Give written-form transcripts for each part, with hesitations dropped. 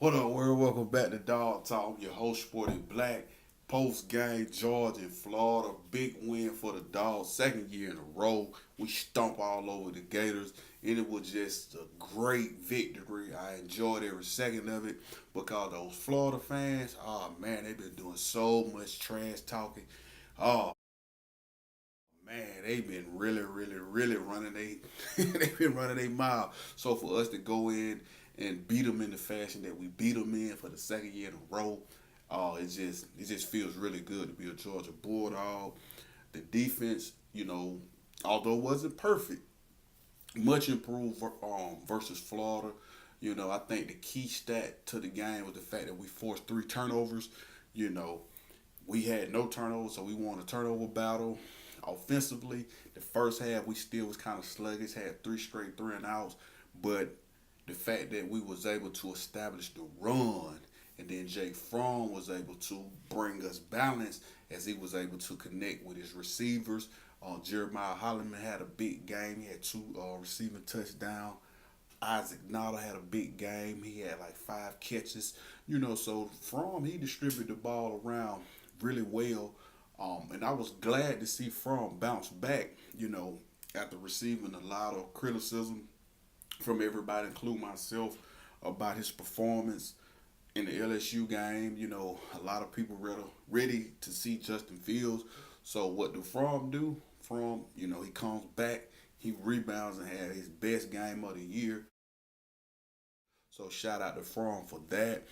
What up, world? Welcome back to Dog Talk. I'm your host, Sporty Black. Post game, Georgia and Florida. Big win for the Dogs. Second year in a row. We stomp all over the Gators. And it was just a great victory. I enjoyed every second of it because those Florida fans, oh man, they've been doing so much trash talking. Oh man, they've been really running they've been running their mile. So for us to go in and beat them in the fashion that we beat them in for the second year in a row, it just feels really good to be a Georgia Bulldog. The defense, although it wasn't perfect, much improved versus Florida. I think the key stat to the game was the fact that we forced three turnovers. You know, we had no turnovers, so we won a turnover battle. Offensively, the first half we still was kind of sluggish, had three straight three and outs, but the fact that we was able to establish the run and then Jake Fromm was able to bring us balance as he was able to connect with his receivers. Jeremiah Holloman had a big game. He had two receiving touchdowns. Isaac Nada had a big game. He had like five catches. So Fromm, he distributed the ball around really well. And I was glad to see Fromm bounce back, after receiving a lot of criticism from everybody, including myself, about his performance in the LSU game. A lot of people ready to see Justin Fields. So what do Fromm do? Fromm, he comes back, he rebounds and had his best game of the year. So shout out to Fromm for that.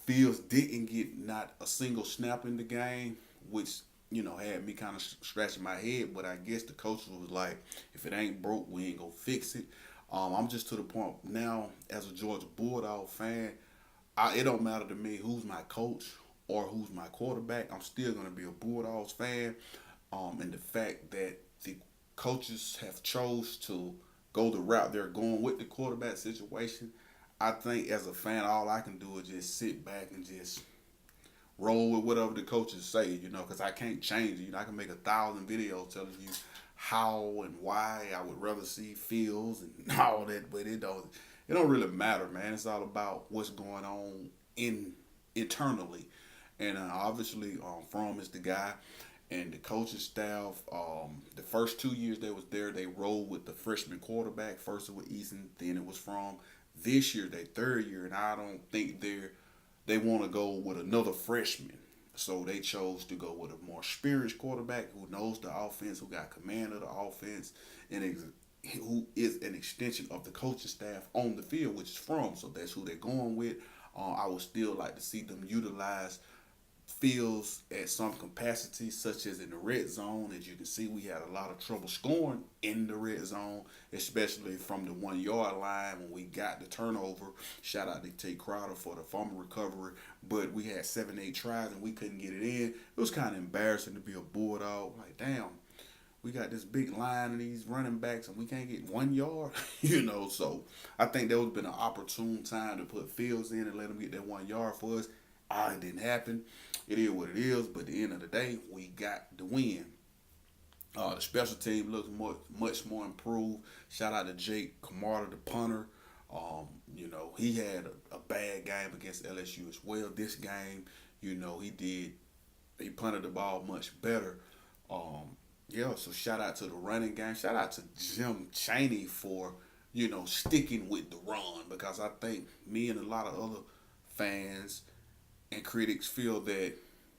Fields didn't get not a single snap in the game, which had me kind of scratching my head. But I guess the coach was like, if it ain't broke, we ain't gonna fix it. I'm just to the point now as a Georgia Bulldog fan. It don't matter to me who's my coach or who's my quarterback. I'm still gonna be a Bulldogs fan. And the fact that the coaches have chose to go the route they're going with the quarterback situation, I think as a fan, all I can do is just sit back and just roll with whatever the coaches say, because I can't change it. I can make 1,000 videos telling you how and why I would rather see Fields and all that, but it don't really matter, man. It's all about what's going on internally, and obviously, Fromm is the guy, and the coaching staff. The first 2 years they was there, they rolled with the freshman quarterback. First it was Eason, then it was Fromm. This year, they third year, and I don't think they want to go with another freshman. So they chose to go with a more experienced quarterback who knows the offense, who got command of the offense, and who is an extension of the coaching staff on the field, which is Fromm. So that's who they're going with. I would still like to see them utilize Fields at some capacity, such as in the red zone. As you can see, we had a lot of trouble scoring in the red zone, especially from the 1 yard line when we got the turnover. Shout out to Tate Crowder for the fumble recovery, but we had 7, 8 tries and we couldn't get it in. It was kind of embarrassing to be a Bulldog. Like, damn, we got this big line of these running backs and we can't get 1 yard, So I think that would have been an opportune time to put Fields in and let him get that 1 yard for us. It didn't happen. It is what it is, but at the end of the day, we got the win. The special team looks much more improved. Shout out to Jake Camarda, the punter. He had a bad game against LSU as well. This game, he punted the ball much better. So shout out to the running game. Shout out to Jim Chaney for, sticking with the run because I think me and a lot of other fans and critics feel that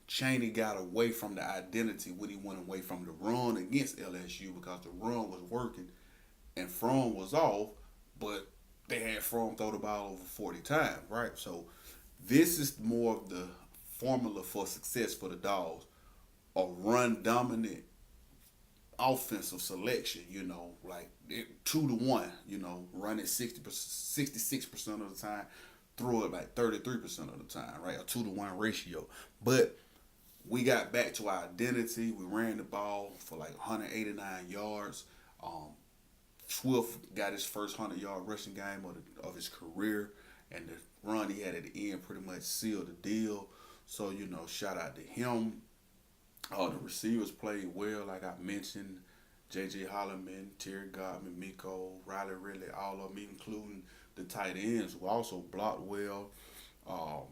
Chaney got away from the identity when he went away from the run against LSU because the run was working and Fromm was off, but they had Fromm throw the ball over 40 times, right? So this is more of the formula for success for the Dogs. A run dominant offensive selection, like 2 to 1, run it 66% of the time, throw it like 33% of the time, right? A 2 to 1 ratio. But we got back to our identity. We ran the ball for like 189 yards. Swift got his first 100-yard rushing game of his career, and the run he had at the end pretty much sealed the deal. So, shout out to him. The receivers played well, like I mentioned. J.J. Holloman, Terry Godman, Miko, Riley Ridley, all of them, including the tight ends, who also blocked well. Um,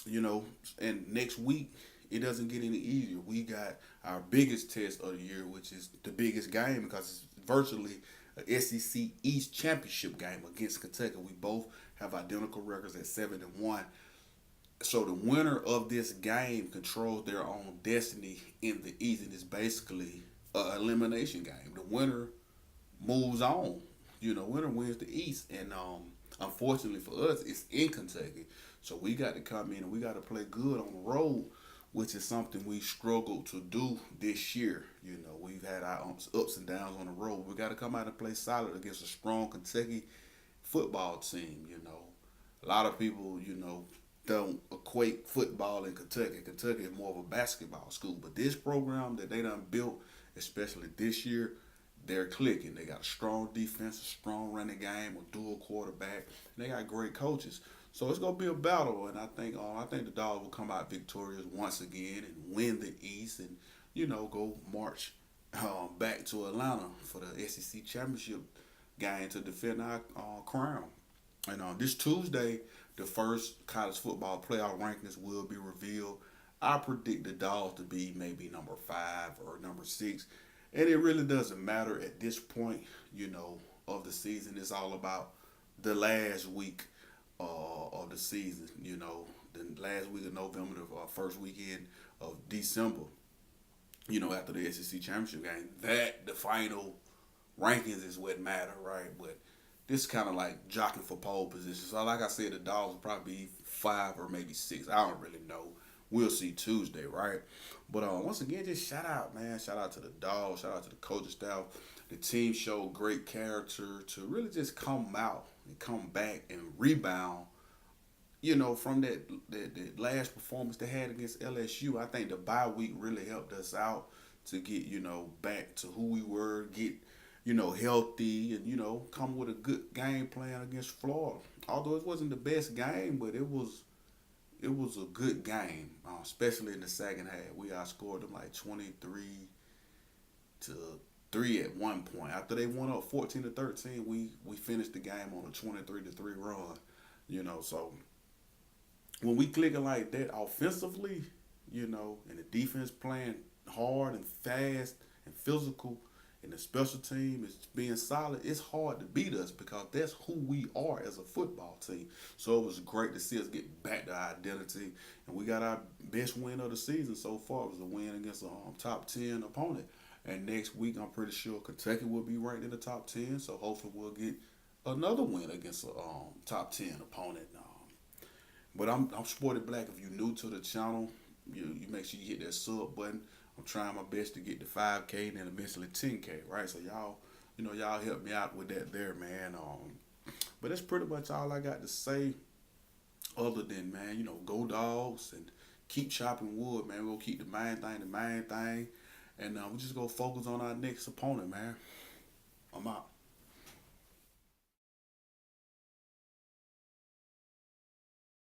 you know, and next week it doesn't get any easier. We got our biggest test of the year, which is the biggest game because it's virtually a SEC East championship game against Kentucky. We both have identical records at 7-1. So the winner of this game controls their own destiny in the East, and it's basically an elimination game. The winner moves on. You know, winner wins the East, and unfortunately for us, it's in Kentucky. So we got to come in and we got to play good on the road, which is something we struggled to do this year. You know, we've had our ups and downs on the road. We got to come out and play solid against a strong Kentucky football team. You know, a lot of people, don't equate football in Kentucky. Kentucky is more of a basketball school, but this program that they done built, especially this year, they're clicking. They got a strong defense, a strong running game, a dual quarterback, and they got great coaches. So it's gonna be a battle, and I think the Dogs will come out victorious once again and win the East, and go march back to Atlanta for the SEC championship game to defend our crown. And this Tuesday, the first college football playoff rankings will be revealed. I predict the Dogs to be maybe number 5 or number 6, and it really doesn't matter at this point, of the season. It's all about the last week of the season. The last week of November, the first weekend of December. After the SEC championship game, that the final rankings is what matter, right? But this kind of like jockeying for pole position. So, like I said, the Dogs will probably be 5 or maybe 6. I don't really know. We'll see Tuesday, right? But once again, just shout out, man. Shout out to the Dogs. Shout out to the coaching staff. The team showed great character to really just come out and come back and rebound. From that last performance they had against LSU. I think the bye week really helped us out to get back to who we were, get healthy, and come with a good game plan against Florida. Although it wasn't the best game, but it was a good game, especially in the second half. We outscored them like 23-3 at one point. After they went up 14-13, we finished the game on a 23-3 run. So when we clicking like that offensively, and the defense playing hard and fast and physical, and the special team is being solid, it's hard to beat us because that's who we are as a football team. So it was great to see us get back to our identity, and we got our best win of the season so far. It was a win against a top 10 opponent. And next week, I'm pretty sure Kentucky will be ranked in the top 10, so hopefully we'll get another win against a top 10 opponent. But I'm Sporty Black. If you're new to the channel, you make sure you hit that sub button. I'm trying my best to get to 5K and then eventually 10K, right? So y'all help me out with that there, man. But that's pretty much all I got to say. Other than, man, go Dogs and keep chopping wood, man. We'll keep the main thing, and we just go focus on our next opponent, man. I'm out.